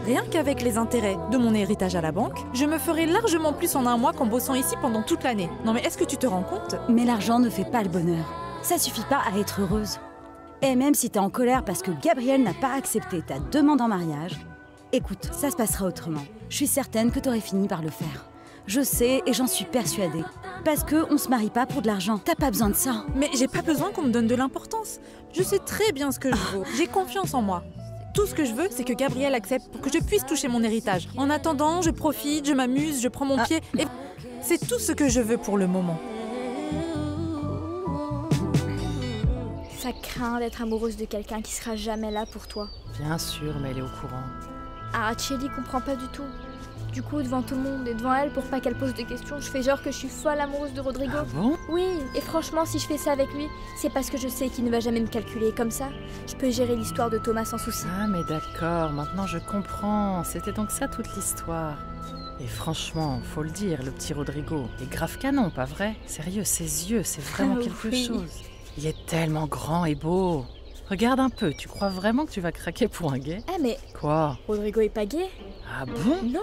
Rien qu'avec les intérêts de mon héritage à la banque, je me ferai largement plus en un mois qu'en bossant ici pendant toute l'année. Non mais est-ce que tu te rends compte? Mais l'argent ne fait pas le bonheur. Ça suffit pas à être heureuse. Et même si t'es en colère parce que Gabriel n'a pas accepté ta demande en mariage, écoute, ça se passera autrement. Je suis certaine que t'aurais fini par le faire. Je sais et j'en suis persuadée. Parce que on se marie pas pour de l'argent. T'as pas besoin de ça. Mais j'ai pas besoin qu'on me donne de l'importance. Je sais très bien ce que je vaux. J'ai confiance en moi. Tout ce que je veux, c'est que Gabriel accepte pour que je puisse toucher mon héritage. En attendant, je profite, je m'amuse, je prends mon pied et... C'est tout ce que je veux pour le moment. Ça craint d'être amoureuse de quelqu'un qui sera jamais là pour toi. Bien sûr, mais elle est au courant. Araceli comprend pas du tout. Du coup, devant tout le monde et devant elle, pour pas qu'elle pose de questions, je fais genre que je suis folle amoureuse de Rodrigo. Ah bon? Oui, et franchement, si je fais ça avec lui, c'est parce que je sais qu'il ne va jamais me calculer. Comme ça, je peux gérer l'histoire de Thomas sans souci. Ah mais d'accord, maintenant je comprends. C'était donc ça toute l'histoire. Et franchement, faut le dire, le petit Rodrigo est grave canon, pas vrai? Sérieux, ses yeux, c'est vraiment quelque Oui. chose. Il est tellement grand et beau. Regarde un peu, tu crois vraiment que tu vas craquer pour un gay? Ah mais Quoi? Rodrigo est pas gay? Ah bon? Non.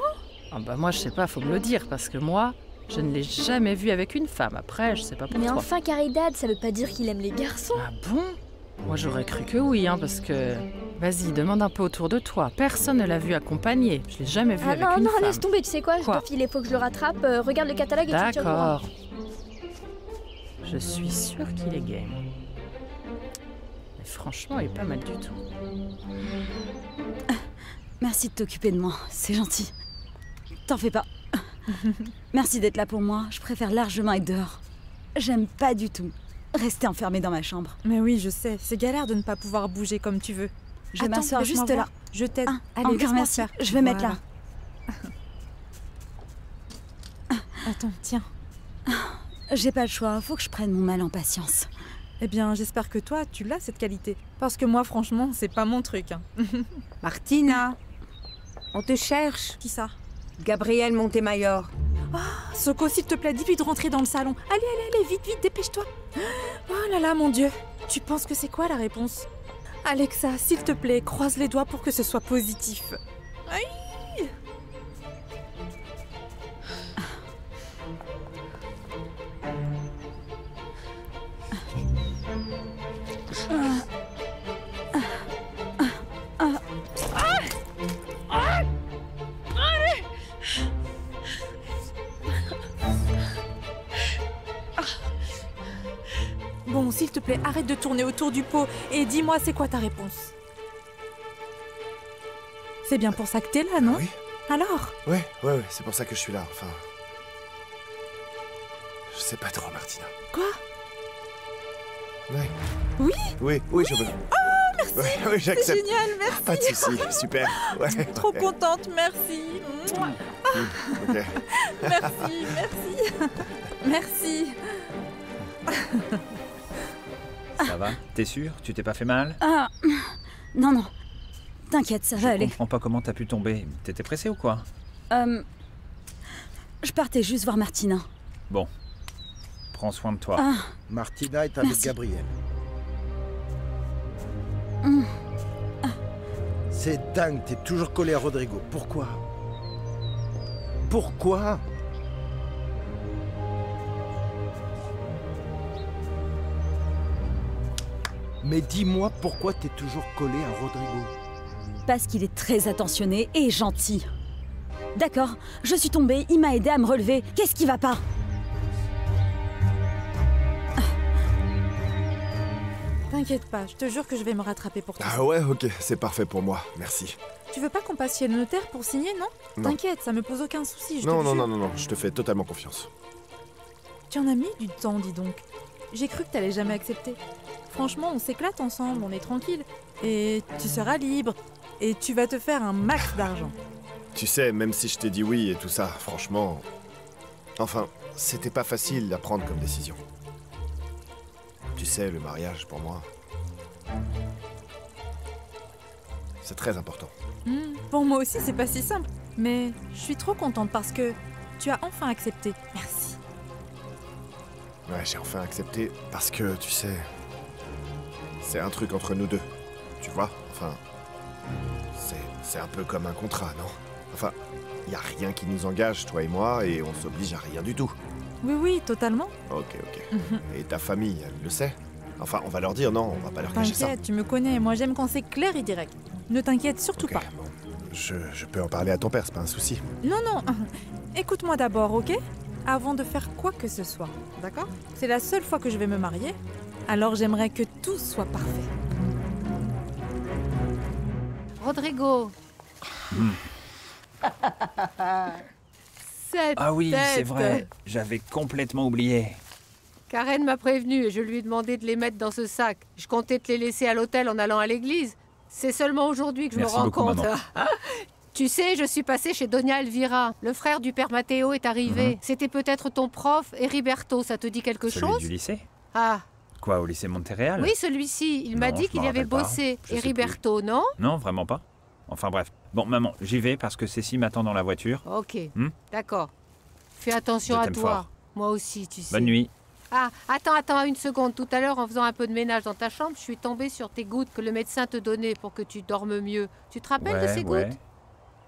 Ah bah moi je sais pas, faut me le dire, parce que moi, je ne l'ai jamais vu avec une femme. Après, je sais pas pour Mais toi. enfin, Caridad, ça veut pas dire qu'il aime les garçons. Ah bon? Moi j'aurais cru que oui, parce que... Vas-y, demande un peu autour de toi. Personne ne l'a vu accompagné. Je l'ai jamais vu Ah avec non, une non, femme. laisse tomber, tu sais quoi? Je Quoi? dois filer, faut que je le rattrape. Regarde le catalogue et tu me tiens au courant. D'accord. Je suis sûre qu'il est game. Mais franchement, il est pas mal du tout. Merci de t'occuper de moi, c'est gentil. T'en fais pas. Merci d'être là pour moi, je préfère largement être dehors. J'aime pas du tout rester enfermée dans ma chambre. Mais oui, je sais, c'est galère de ne pas pouvoir bouger comme tu veux. Je vais Attends, m'asseoir laisse-moi juste voir. là. Je t'aide. Ah, Allez, encore laisse-moi merci, faire. je vais mettre là. Attends, tiens. J'ai pas le choix, faut que je prenne mon mal en patience. Eh bien, j'espère que toi, tu l'as cette qualité. Parce que moi, franchement, c'est pas mon truc. Hein. Martina, on te cherche. Qui ça? Gabriel Montemayor. Soko, s'il te plaît, dis-lui de rentrer dans le salon. Allez, allez, allez, vite, vite, dépêche-toi. Oh là là, mon Dieu. Tu penses que c'est quoi la réponse? Alexa, s'il te plaît, croise les doigts pour que ce soit positif. Aïe! Bon, s'il te plaît, arrête de tourner autour du pot et dis-moi c'est quoi ta réponse. C'est bien pour ça que t'es là, non? Oui. Alors? Ouais, c'est pour ça que je suis là, enfin... Je sais pas trop, Martina. Quoi? Ouais. Oui? Oui, je veux. Oh, merci! Ouais, oui, C'est j'accepte. génial, merci! Pas de soucis, super. Ouais. Trop contente, merci! Mouah. Ok. Merci, merci! Merci! Ça va? T'es sûr? Tu t'es pas fait mal? Ah, non, non. T'inquiète, ça va Je aller. comprends pas comment t'as pu tomber. T'étais pressé ou quoi? Je partais juste voir Martina. Bon. Prends soin de toi. Ah, Martina est avec Merci. Gabriel. Mm. C'est dingue, t'es toujours collé à Rodrigo. Pourquoi? Pourquoi? Mais dis-moi pourquoi t'es toujours collé à Rodrigo. parce qu'il est très attentionné et gentil. D'accord, je suis tombée, il m'a aidé à me relever. Qu'est-ce qui va pas? T'inquiète pas, je te jure que je vais me rattraper pour toi. Ah ouais, ok, c'est parfait pour moi, merci. Tu veux pas qu'on passe chez le notaire pour signer, non? Non. T'inquiète, ça me pose aucun souci, je Non, te non, jure. non, je te fais totalement confiance. Tu en as mis du temps, dis donc. J'ai cru que t'allais jamais accepter. Franchement, on s'éclate ensemble, on est tranquille. Et tu seras libre. Et tu vas te faire un max d'argent. Tu sais, même si je t'ai dit oui et tout ça, franchement... Enfin, c'était pas facile à prendre comme décision. Tu sais, le mariage, pour moi... C'est très important. Pour moi aussi, c'est pas si simple. Mais je suis trop contente parce que tu as enfin accepté. Merci. Ouais, j'ai enfin accepté parce que, tu sais... C'est un truc entre nous deux. Tu vois? Enfin... C'est un peu comme un contrat, non? Enfin, y a rien qui nous engage, toi et moi, et on s'oblige à rien du tout. Oui, totalement. Ok. Et ta famille, elle le sait? Enfin, on va leur dire, non, on va pas leur cacher ça. T'inquiète, tu me connais, moi j'aime quand c'est clair et direct. Ne t'inquiète surtout Ok, pas. bon. Je peux en parler à ton père, c'est pas un souci. Non, écoute-moi d'abord, ok? Avant de faire quoi que ce soit, d'accord? C'est la seule fois que je vais me marier, alors j'aimerais que tout soit parfait. Rodrigo. Cette Ah oui, c'est tête. vrai. J'avais complètement oublié. Karen m'a prévenu et je lui ai demandé de les mettre dans ce sac. Je comptais te les laisser à l'hôtel en allant à l'église. C'est seulement aujourd'hui que je Merci me rends beaucoup, compte. maman. Tu sais, je suis passée chez Donia Elvira. Le frère du père Matteo est arrivé. C'était peut-être ton prof, Heriberto. Ça te dit quelque Celui chose? du lycée? Ah, Quoi, au lycée Monteréal? oui, celui-ci. Il m'a Non, dit je qu'il m'en y avait rappelle pas. bossé. Je sais Heriberto, non? Non, vraiment pas. Enfin bref. Bon, maman, j'y vais parce que Cécile m'attend dans la voiture. Ok, Hmm? d'accord. Fais attention Je à t'aime toi. fort. Moi aussi, tu sais. Bonne nuit. Ah, attends une seconde. Tout à l'heure, en faisant un peu de ménage dans ta chambre, je suis tombée sur tes gouttes que le médecin te donnait pour que tu dormes mieux. Tu te rappelles de ces Ouais. gouttes?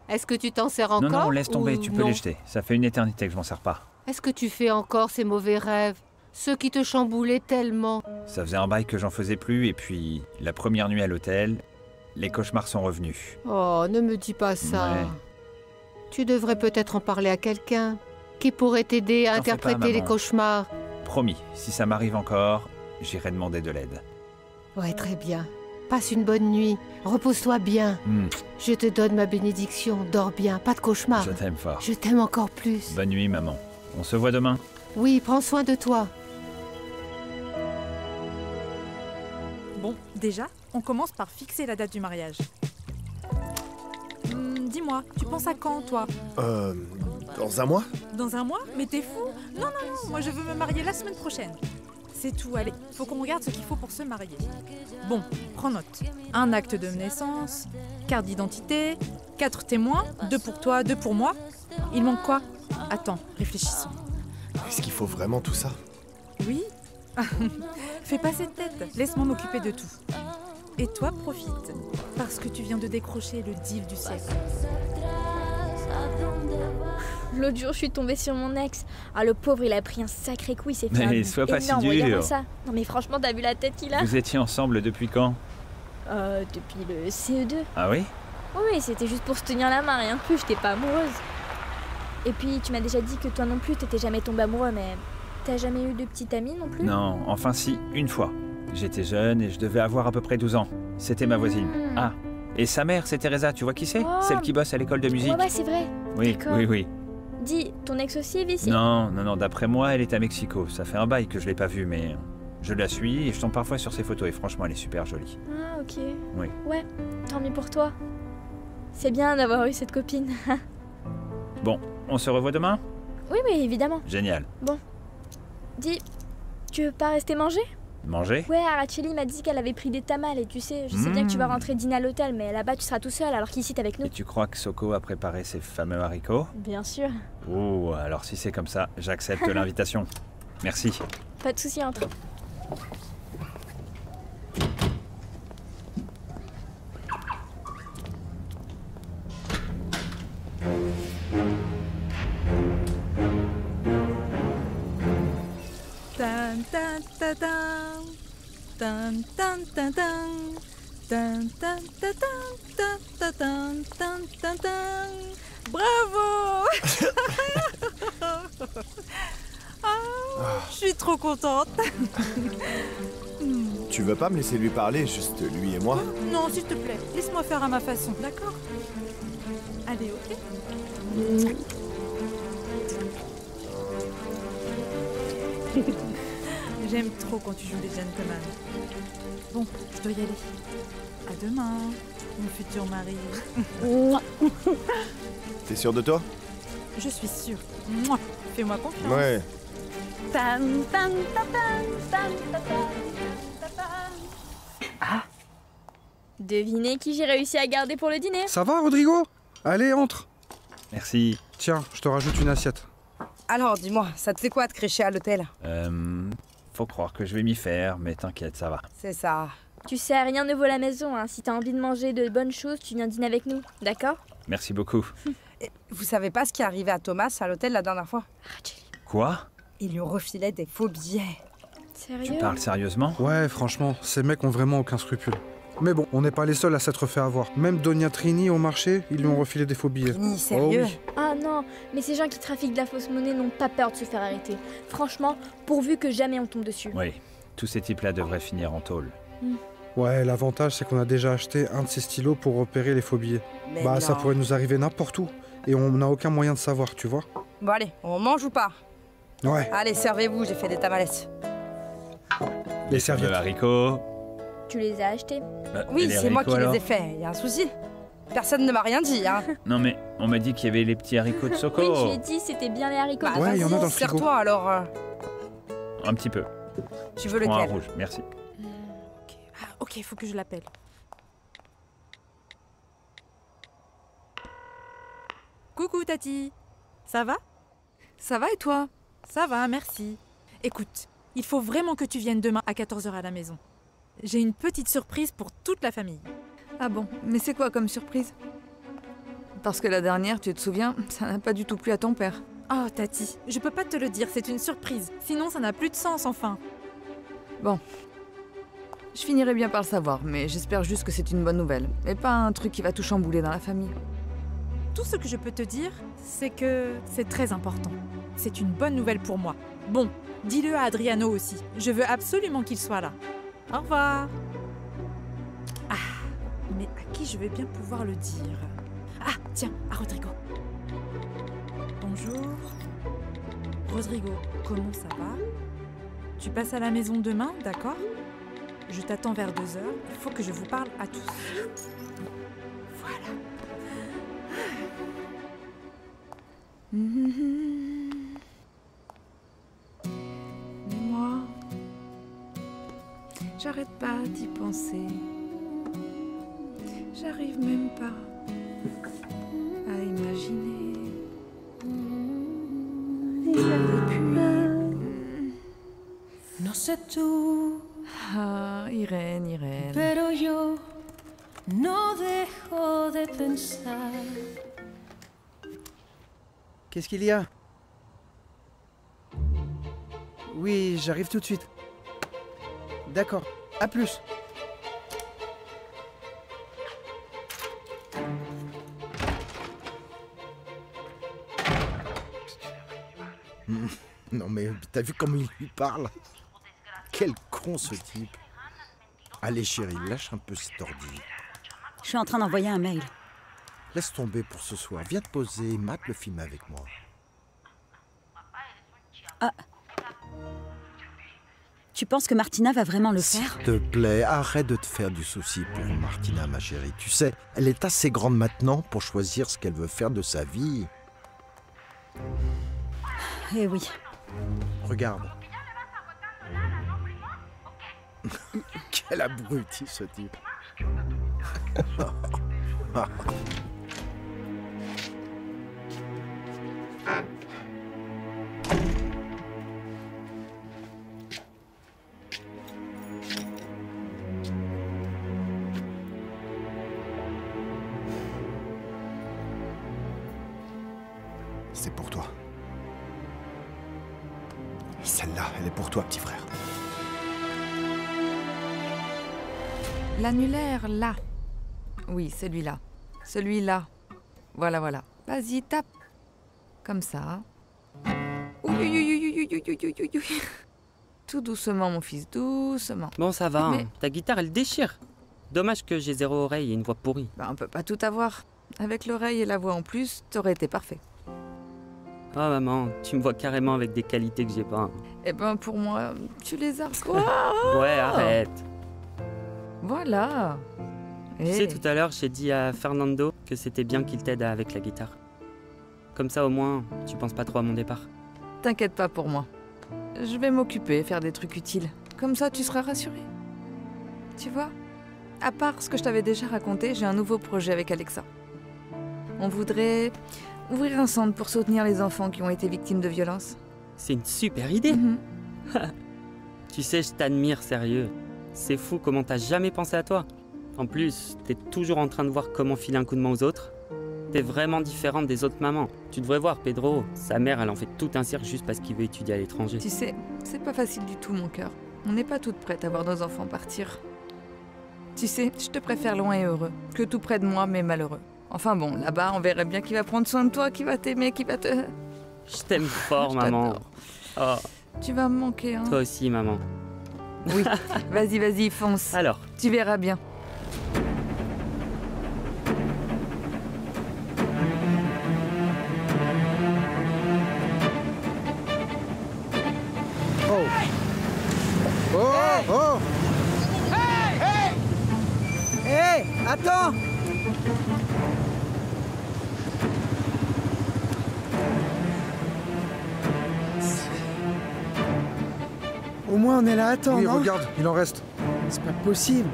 Est-ce que tu t'en sers encore? Non, laisse tomber, ou tu peux non? les jeter. Ça fait une éternité que je m'en sers pas. Est-ce que tu fais encore ces mauvais rêves? Ceux qui te chamboulaient tellement. Ça faisait un bail que j'en faisais plus, et puis la première nuit à l'hôtel, les cauchemars sont revenus. Oh, ne me dis pas ça. Ouais. Tu devrais peut-être en parler à quelqu'un qui pourrait t'aider à T'en fais pas, interpréter les maman. cauchemars. Promis, si ça m'arrive encore, j'irai demander de l'aide. Ouais, très bien. Passe une bonne nuit. Repose-toi bien. Je te donne ma bénédiction. Dors bien. Pas de cauchemars. Je t'aime fort. Je t'aime encore plus. Bonne nuit, maman. On se voit demain. Oui, prends soin de toi. Bon, déjà, on commence par fixer la date du mariage. Dis-moi, tu penses à quand, toi? Dans un mois? Dans un mois? Mais t'es fou? Non, moi je veux me marier la semaine prochaine. C'est tout, allez, faut qu'on regarde ce qu'il faut pour se marier. Bon, prends note. Un acte de naissance, carte d'identité, 4 témoins, 2 pour toi, 2 pour moi. Il manque quoi? Attends, réfléchissons. Est-ce qu'il faut vraiment tout ça? Oui. Fais pas cette tête, laisse-moi m'occuper de tout. Et toi, profite, parce que tu viens de décrocher le div du siècle. L'autre jour, je suis tombée sur mon ex. Ah, le pauvre, il a pris un sacré coup, il s'est fait Mais un sois pas si énorme, dur. regarde-moi ça. Non mais franchement, t'as vu la tête qu'il a? Vous étiez ensemble depuis quand? Depuis le CE2. Ah oui? Oui, c'était juste pour se tenir la main, rien de plus, j'étais pas amoureuse. Et puis, tu m'as déjà dit que toi non plus, t'étais jamais tombé amoureux, mais t'as jamais eu de petite amie non plus? Non, enfin si, une fois. J'étais jeune et je devais avoir à peu près 12 ans. C'était ma voisine. Ah, et sa mère, c'est Teresa, tu vois qui c'est? Oh. Celle qui bosse à l'école de musique. Ouais, c'est vrai. Oui, d'accord. oui. Dis, ton ex aussi est ici? Non, d'après moi, elle est à Mexico. Ça fait un bail que je l'ai pas vue, mais je la suis et je tombe parfois sur ses photos et franchement, elle est super jolie. Ah, ok. Oui. Ouais, tant mieux pour toi. C'est bien d'avoir eu cette copine. Bon, on se revoit demain? Oui, évidemment. Génial. Dis, tu veux pas rester manger? Manger? Ouais, Araceli m'a dit qu'elle avait pris des tamales et tu sais, je sais bien que tu vas rentrer dîner à l'hôtel, mais là-bas tu seras tout seul alors qu'ici t'es avec nous. Et tu crois que Soko a préparé ses fameux haricots? Bien sûr. Oh, alors si c'est comme ça, j'accepte l'invitation. Merci. Pas de soucis, entre. Tan tan tan tan. Tan tan tan tan. Tan tan tan tan tan tan tan tan tan. Bravo. Je suis trop contente. Tu veux pas me laisser lui parler, juste lui et moi? Non, s'il te plaît, laisse-moi faire à ma façon, d'accord? Allez, ok? J'aime trop quand tu joues les gentlemen. Bon, je dois y aller. À demain, mon futur mari. T'es sûr de toi? Je suis sûre. Mouah. Fais-moi confiance. Ouais. Tan, tan, tan, tan, tan, tan, tan, tan. Ah, Devinez qui j'ai réussi à garder pour le dîner? Ça va, Rodrigo? Allez, entre. Merci. Tiens, je te rajoute une assiette. Alors, dis-moi, ça te fait quoi de crécher à l'hôtel? Faut croire que je vais m'y faire, mais t'inquiète, ça va. C'est ça. Tu sais, rien ne vaut la maison, hein. Si t'as envie de manger de bonnes choses, tu viens dîner avec nous, d'accord? Merci beaucoup. Et vous savez pas ce qui est arrivé à Thomas à l'hôtel la dernière fois? Quoi? Ils lui refilait des faux billets. Sérieux? Tu parles sérieusement? Ouais, franchement, ces mecs ont vraiment aucun scrupule. Mais bon, on n'est pas les seuls à s'être fait avoir. Même Donia Trini au marché, ils lui ont refilé des faux billets. Trini, sérieux? Oh oui. Ah non, mais ces gens qui trafiquent de la fausse monnaie n'ont pas peur de se faire arrêter. Franchement, pourvu que jamais on tombe dessus. Oui, tous ces types-là devraient finir en tôle. Ouais, l'avantage c'est qu'on a déjà acheté un de ces stylos pour repérer les faux billets. Mais Bah ça non. pourrait nous arriver n'importe où. Et on n'a aucun moyen de savoir, tu vois. Bon allez, on mange ou pas? Ouais, Allez, servez-vous, j'ai fait des tamales. les De serviettes. haricots. Tu les as achetés? Oui, Et les c'est moi haricots, qui alors? les ai faits, y a un souci. Personne ne m'a rien dit, hein. Non mais, on m'a dit qu'il y avait les petits haricots de Soko. Oui, je l'ai dit, c'était bien les haricots. Bah, Ouais, il y en a vas-y, dans le frigo. Serre-toi alors. Un petit peu. Tu veux Prends un lequel? rouge, merci. Ok, il faut que je l'appelle. Coucou Tati, ça va? Ça va et toi? Ça va, merci. Écoute, il faut vraiment que tu viennes demain à 14h à la maison. J'ai une petite surprise pour toute la famille. Ah bon, mais c'est quoi comme surprise? Parce que la dernière, tu te souviens, ça n'a pas du tout plu à ton père. Oh Tati, je peux pas te le dire, c'est une surprise. Sinon ça n'a plus de sens enfin. Je finirai bien par le savoir, mais j'espère juste que c'est une bonne nouvelle, et pas un truc qui va tout chambouler dans la famille. Tout ce que je peux te dire, c'est que c'est très important. C'est une bonne nouvelle pour moi. Bon, dis-le à Adriano aussi. Je veux absolument qu'il soit là. Au revoir. Ah, mais à qui je vais bien pouvoir le dire? Ah, tiens, à Rodrigo. Bonjour. Rodrigo, comment ça va? Tu passes à la maison demain, d'accord? Je t'attends vers 2h. Il faut que je vous parle à tous. Voilà. Mais moi, j'arrête pas d'y penser. J'arrive même pas à imaginer. Et depuis... No sé tú, Ah, Irène, Irène. pero yo no dejo de pensar. Qu'est-ce qu'il y a? Oui, j'arrive tout de suite. D'accord, à plus. Non mais t'as vu comment il lui parle? Quel con ce type. Allez chérie, lâche un peu cet ordi. Je suis en train d'envoyer un mail. Laisse tomber pour ce soir. Viens te poser et mate le film avec moi. Tu penses que Martina va vraiment le faire? S'il te plaît, arrête de te faire du souci pour Martina, ma chérie. Tu sais, elle est assez grande maintenant pour choisir ce qu'elle veut faire de sa vie. Eh oui. Regarde. Quel abruti ce type. C'est pour toi. Celle-là, elle est pour toi, petit frère. L'annulaire, là. Oui, celui-là. Celui-là. Voilà, voilà. Vas-y, tape. Comme ça. Oui, oui, oui, oui, oui, oui, oui, oui, oui. Tout doucement, mon fils, doucement. Bon, ça va, Mais- hein. Ta guitare, elle déchire. Dommage que j'ai 0 oreille et une voix pourrie. Bah, on peut pas tout avoir. Avec l'oreille et la voix en plus, t'aurais été parfait. Oh maman, tu me vois carrément avec des qualités que j'ai pas. hein. Eh ben, pour moi, tu les as. Quoi? Ouais, arrête. Voilà. Tu Eh. sais, tout à l'heure, j'ai dit à Fernando que c'était bien qu'il t'aide avec la guitare. Comme ça, au moins, tu penses pas trop à mon départ. T'inquiète pas pour moi. Je vais m'occuper, faire des trucs utiles. Comme ça, tu seras rassuré. Tu vois, à part ce que je t'avais déjà raconté, j'ai un nouveau projet avec Alexa. On voudrait ouvrir un centre pour soutenir les enfants qui ont été victimes de violences. C'est une super idée. Mhm. Tu sais, je t'admire, sérieux. C'est fou comment t'as jamais pensé à toi. En plus, t'es toujours en train de voir comment filer un coup de main aux autres. T'es vraiment différente des autres mamans. Tu devrais voir Pedro, sa mère elle en fait tout un cirque juste parce qu'il veut étudier à l'étranger. Tu sais, c'est pas facile du tout mon cœur. On n'est pas toutes prêtes à voir nos enfants partir. Tu sais, je te préfère loin et heureux, que tout près de moi mais malheureux. Enfin bon, là-bas on verrait bien qui va prendre soin de toi, qui va t'aimer, qui va te... Je t'aime fort maman. Oh. Tu vas me manquer hein. Toi aussi maman. Oui, vas-y, fonce. Alors, tu verras bien. Oh! Hey, attends! Au moins on est là, attends, Oui, non? regarde, il en reste. C'est pas possible.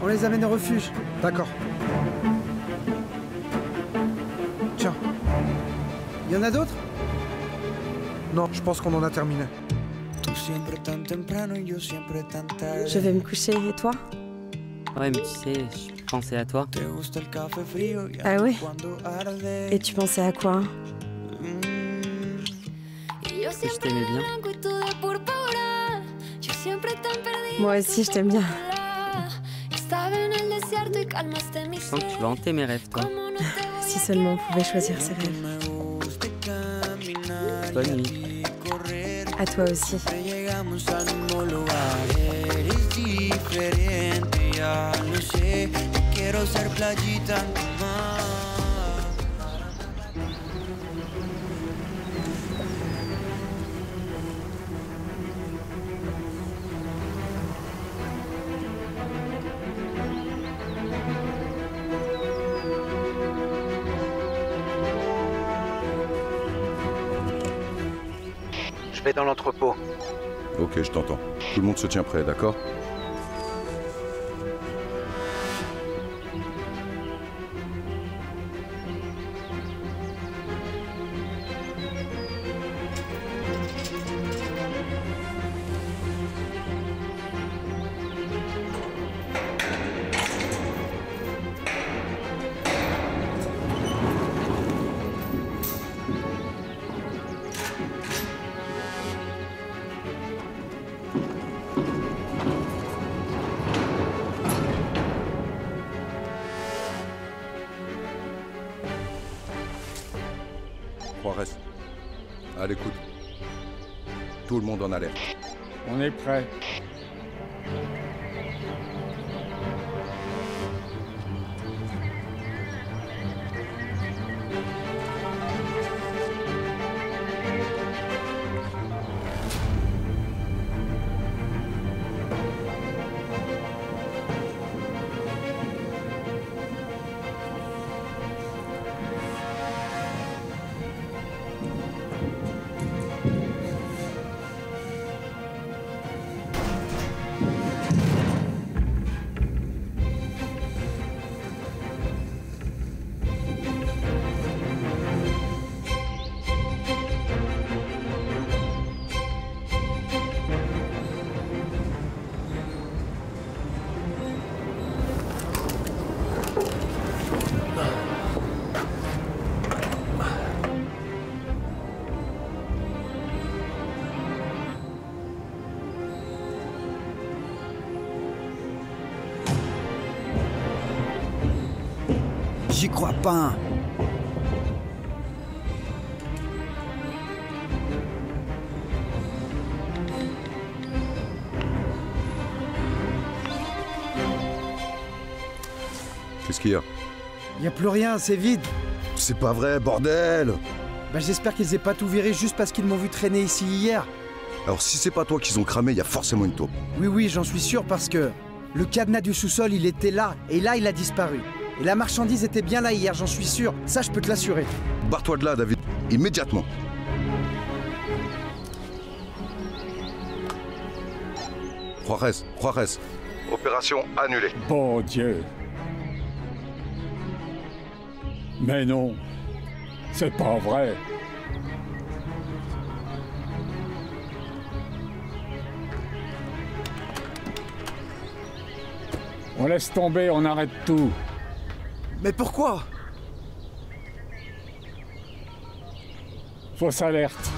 On les amène au refuge. D'accord. Tiens. Il y en a d'autres? Non, je pense qu'on en a terminé. Je vais me coucher, et toi? Ouais, mais tu sais, je pensais à toi. Ah ouais? Et tu pensais à quoi? Que je t'aimais bien. Moi aussi, je t'aime bien. Je sens que tu vas hanter mes rêves, toi. Si seulement on pouvait choisir ses rêves. Bonne nuit. À toi aussi. Je vais dans l'entrepôt. Ok, je t'entends. Tout le monde se tient prêt, d'accord? Reste. À l'écoute. Tout le monde en alerte. On est prêt. J'y crois pas. Qu'est-ce qu'il y a? Y a plus rien, c'est vide. C'est pas vrai, bordel! Bah j'espère qu'ils aient pas tout viré juste parce qu'ils m'ont vu traîner ici hier. Alors si c'est pas toi qu'ils ont cramé, y a forcément une taupe. Oui, j'en suis sûr parce que le cadenas du sous-sol, il était là, et là, il a disparu. Et la marchandise était bien là hier, j'en suis sûr. Ça, je peux te l'assurer. Barre-toi de là, David. Immédiatement. Juarez. Opération annulée. Bon Dieu. Mais non, c'est pas vrai. On laisse tomber, on arrête tout. Mais pourquoi? Fausse alerte.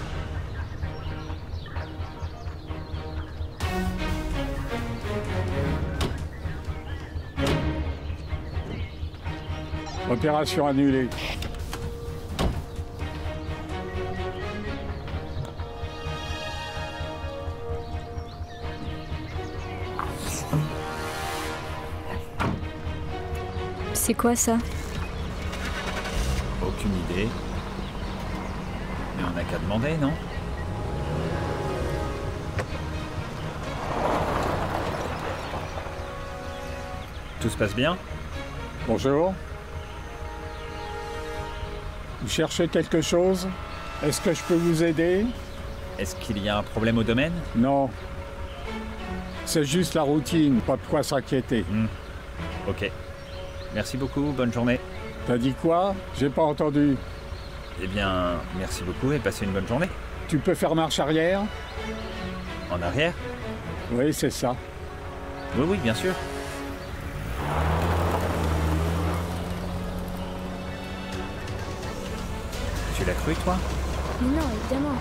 Opération annulée. C'est quoi ça? Aucune idée. Mais on n'a qu'à demander, non? Tout se passe bien? Bonjour. Vous cherchez quelque chose? Est-ce que je peux vous aider? Est-ce qu'il y a un problème au domaine? Non. C'est juste la routine, pas de quoi s'inquiéter. Ok. Merci beaucoup, bonne journée. T'as dit quoi? J'ai pas entendu. Eh bien, merci beaucoup et passez une bonne journée. Tu peux faire marche arrière? En arrière? Oui, c'est ça. Oui, oui, bien sûr. Tu l'as cru, toi? Mais non, évidemment.